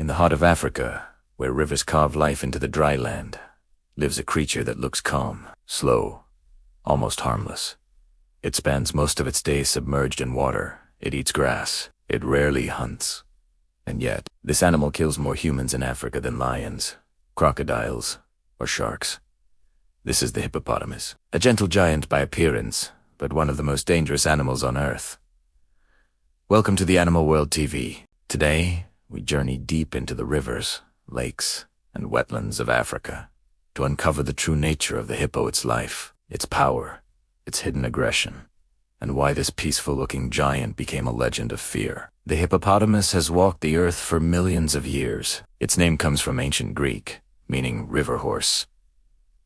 In the heart of Africa, where rivers carve life into the dry land, lives a creature that looks calm, slow, almost harmless. It spends most of its days submerged in water. It eats grass. It rarely hunts. And yet, this animal kills more humans in Africa than lions, crocodiles, or sharks. This is the hippopotamus, a gentle giant by appearance, but one of the most dangerous animals on Earth. Welcome to the Animal World TV. Today, we journey deep into the rivers, lakes, and wetlands of Africa to uncover the true nature of the hippo, its life, its power, its hidden aggression, and why this peaceful-looking giant became a legend of fear. The hippopotamus has walked the earth for millions of years. Its name comes from ancient Greek, meaning river horse.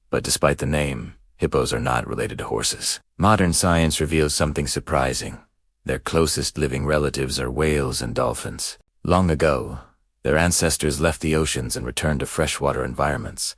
But despite the name, hippos are not related to horses. Modern science reveals something surprising. Their closest living relatives are whales and dolphins. Long ago, their ancestors left the oceans and returned to freshwater environments,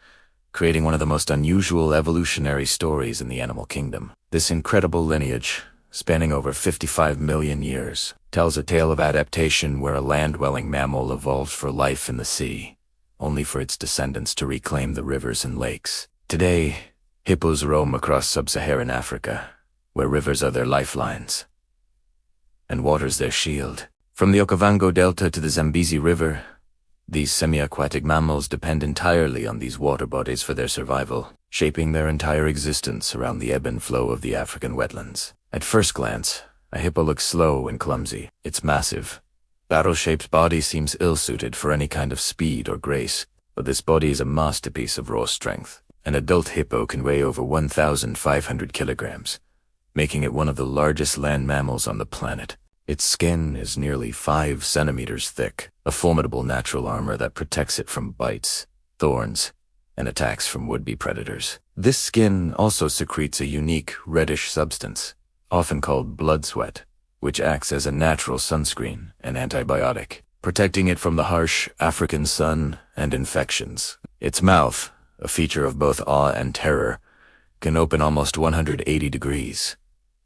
creating one of the most unusual evolutionary stories in the animal kingdom. This incredible lineage, spanning over 55 million years, tells a tale of adaptation where a land-dwelling mammal evolved for life in the sea, only for its descendants to reclaim the rivers and lakes. Today, hippos roam across sub-Saharan Africa, where rivers are their lifelines, and water's their shield. From the Okavango Delta to the Zambezi River, these semi-aquatic mammals depend entirely on these water bodies for their survival, shaping their entire existence around the ebb and flow of the African wetlands. At first glance, a hippo looks slow and clumsy. Its massive, barrel-shaped body seems ill-suited for any kind of speed or grace, but this body is a masterpiece of raw strength. An adult hippo can weigh over 1,500 kilograms, making it one of the largest land mammals on the planet. Its skin is nearly 5 centimeters thick, a formidable natural armor that protects it from bites, thorns, and attacks from would-be predators. This skin also secretes a unique reddish substance, often called blood sweat, which acts as a natural sunscreen and antibiotic, protecting it from the harsh African sun and infections. Its mouth, a feature of both awe and terror, can open almost 180 degrees,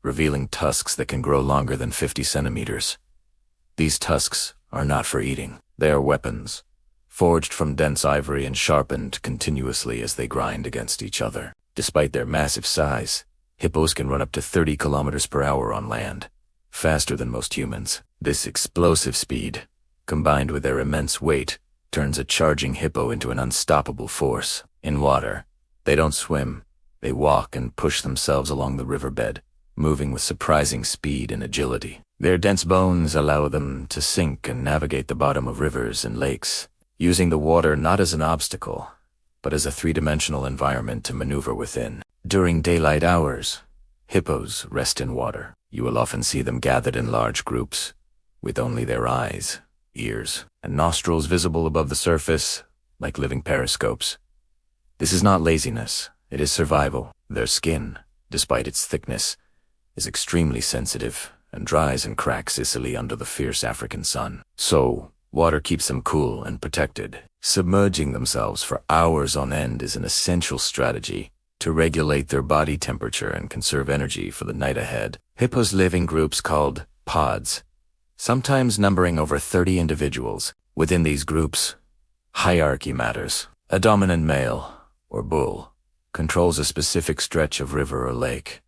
revealing tusks that can grow longer than 50 centimeters. These tusks are not for eating. They are weapons, forged from dense ivory and sharpened continuously as they grind against each other. Despite their massive size, hippos can run up to 30 kilometers per hour on land, faster than most humans. This explosive speed, combined with their immense weight, turns a charging hippo into an unstoppable force. In water, they don't swim. They walk and push themselves along the riverbed, moving with surprising speed and agility. Their dense bones allow them to sink and navigate the bottom of rivers and lakes, using the water not as an obstacle, but as a three-dimensional environment to maneuver within. During daylight hours, hippos rest in water. You will often see them gathered in large groups, with only their eyes, ears, and nostrils visible above the surface, like living periscopes. This is not laziness, it is survival. Their skin, despite its thickness, is extremely sensitive and dries and cracks easily under the fierce African sun. So, water keeps them cool and protected. Submerging themselves for hours on end is an essential strategy to regulate their body temperature and conserve energy for the night ahead. Hippos live in groups called pods, sometimes numbering over 30 individuals. Within these groups, hierarchy matters. A dominant male, or bull, controls a specific stretch of river or lake,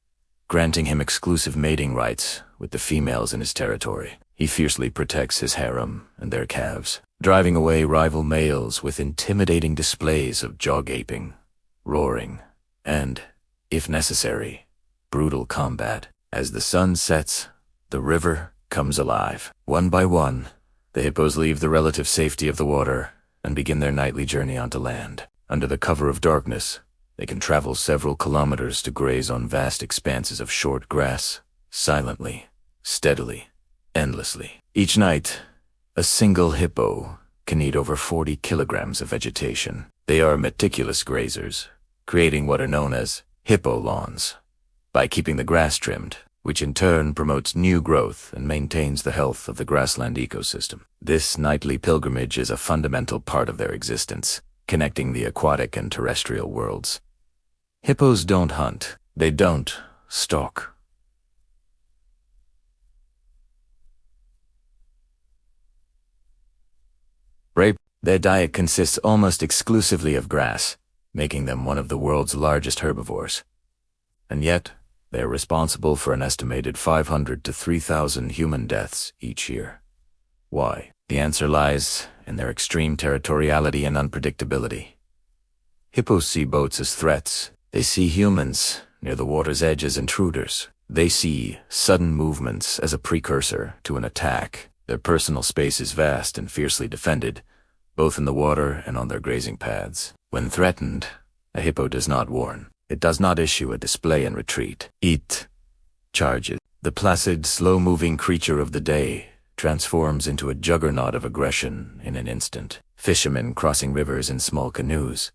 granting him exclusive mating rights with the females in his territory. He fiercely protects his harem and their calves, driving away rival males with intimidating displays of jaw-gaping, roaring, and, if necessary, brutal combat. As the sun sets, the river comes alive. One by one, the hippos leave the relative safety of the water and begin their nightly journey onto land. Under the cover of darkness, they can travel several kilometers to graze on vast expanses of short grass, silently, steadily, endlessly. Each night, a single hippo can eat over 40 kilograms of vegetation. They are meticulous grazers, creating what are known as hippo lawns, by keeping the grass trimmed, which in turn promotes new growth and maintains the health of the grassland ecosystem. This nightly pilgrimage is a fundamental part of their existence, connecting the aquatic and terrestrial worlds. Hippos don't hunt. They don't stalk. Rape. Their diet consists almost exclusively of grass, making them one of the world's largest herbivores. And yet, they are responsible for an estimated 500 to 3,000 human deaths each year. Why? The answer lies in their extreme territoriality and unpredictability. Hippos see boats as threats. They see humans near the water's edge as intruders. They see sudden movements as a precursor to an attack. Their personal space is vast and fiercely defended, both in the water and on their grazing paths. When threatened, a hippo does not warn. It does not issue a display and retreat. It charges. The placid, slow-moving creature of the day transforms into a juggernaut of aggression in an instant. Fishermen crossing rivers in small canoes,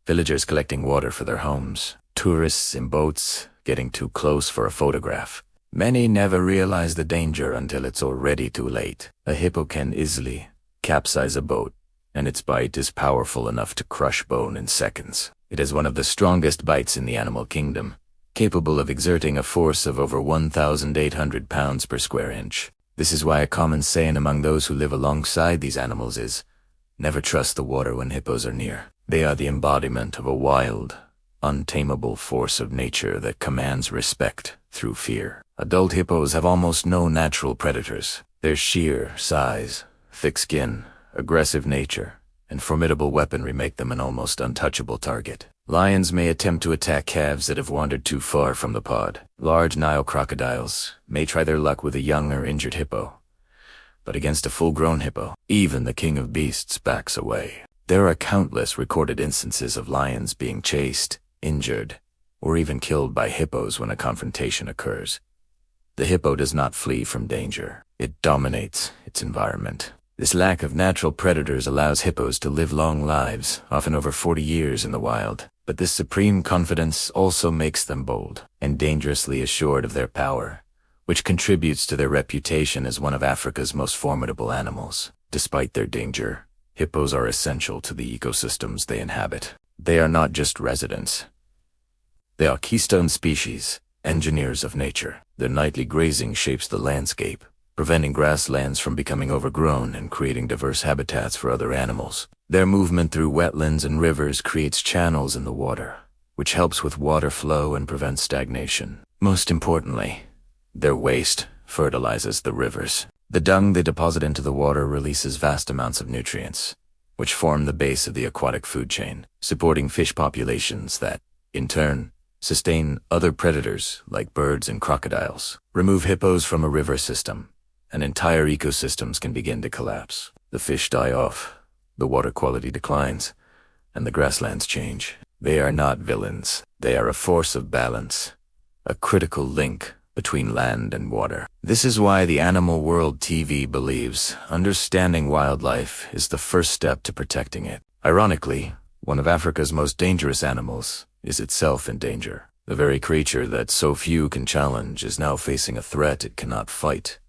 villagers collecting water for their homes, tourists in boats getting too close for a photograph. Many never realize the danger until it's already too late. A hippo can easily capsize a boat, and its bite is powerful enough to crush bone in seconds. It is one of the strongest bites in the animal kingdom, capable of exerting a force of over 1,800 pounds per square inch. This is why a common saying among those who live alongside these animals is, "Never trust the water when hippos are near." They are the embodiment of a wild, untamable force of nature that commands respect through fear. Adult hippos have almost no natural predators. Their sheer size, thick skin, aggressive nature, and formidable weaponry make them an almost untouchable target. Lions may attempt to attack calves that have wandered too far from the pod. Large Nile crocodiles may try their luck with a young or injured hippo. But against a full-grown hippo, even the king of beasts backs away. There are countless recorded instances of lions being chased, injured, or even killed by hippos when a confrontation occurs. The hippo does not flee from danger. It dominates its environment. This lack of natural predators allows hippos to live long lives, often over 40 years in the wild. But this supreme confidence also makes them bold and dangerously assured of their power, which contributes to their reputation as one of Africa's most formidable animals. Despite their danger, hippos are essential to the ecosystems they inhabit. They are not just residents. They are keystone species, engineers of nature. Their nightly grazing shapes the landscape, preventing grasslands from becoming overgrown and creating diverse habitats for other animals. Their movement through wetlands and rivers creates channels in the water, which helps with water flow and prevents stagnation. Most importantly, their waste fertilizes the rivers. The dung they deposit into the water releases vast amounts of nutrients, which form the base of the aquatic food chain, supporting fish populations that, in turn, sustain other predators like birds and crocodiles. Remove hippos from a river system, and entire ecosystems can begin to collapse. The fish die off, the water quality declines, and the grasslands change. They are not villains. They are a force of balance, a critical link between land and water. This is why the Animal World TV believes understanding wildlife is the first step to protecting it. Ironically, one of Africa's most dangerous animals is itself in danger. The very creature that so few can challenge is now facing a threat it cannot fight.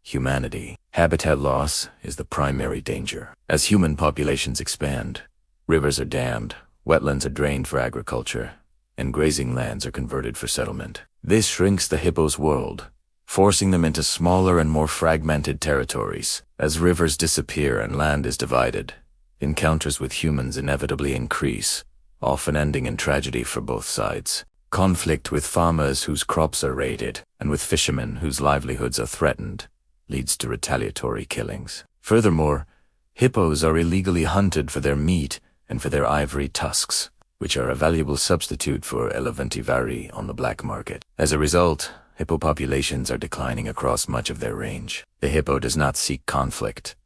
Humanity. Habitat loss is the primary danger. As human populations expand, rivers are dammed, wetlands are drained for agriculture, and grazing lands are converted for settlement. This shrinks the hippo's world, forcing them into smaller and more fragmented territories. As rivers disappear and land is divided, encounters with humans inevitably increase, often ending in tragedy for both sides. Conflict with farmers whose crops are raided, and with fishermen whose livelihoods are threatened, leads to retaliatory killings. Furthermore, hippos are illegally hunted for their meat and for their ivory tusks, which are a valuable substitute for elephantivari on the black market. As a result, hippo populations are declining across much of their range. The hippo does not seek conflict.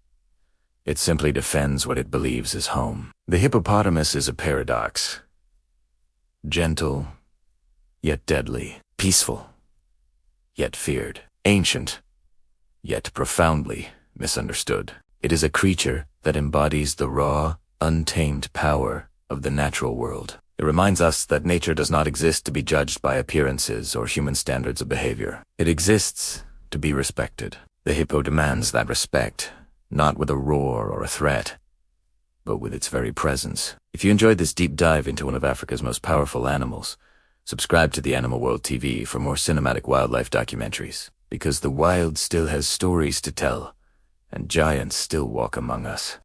It simply defends what it believes is home. The hippopotamus is a paradox. Gentle, yet deadly. Peaceful, yet feared. Ancient, yet profoundly misunderstood. It is a creature that embodies the raw, untamed power of the natural world. It reminds us that nature does not exist to be judged by appearances or human standards of behavior. It exists to be respected. The hippo demands that respect, not with a roar or a threat, but with its very presence. If you enjoyed this deep dive into one of Africa's most powerful animals, subscribe to the Animal World TV for more cinematic wildlife documentaries, because the wild still has stories to tell, and giants still walk among us.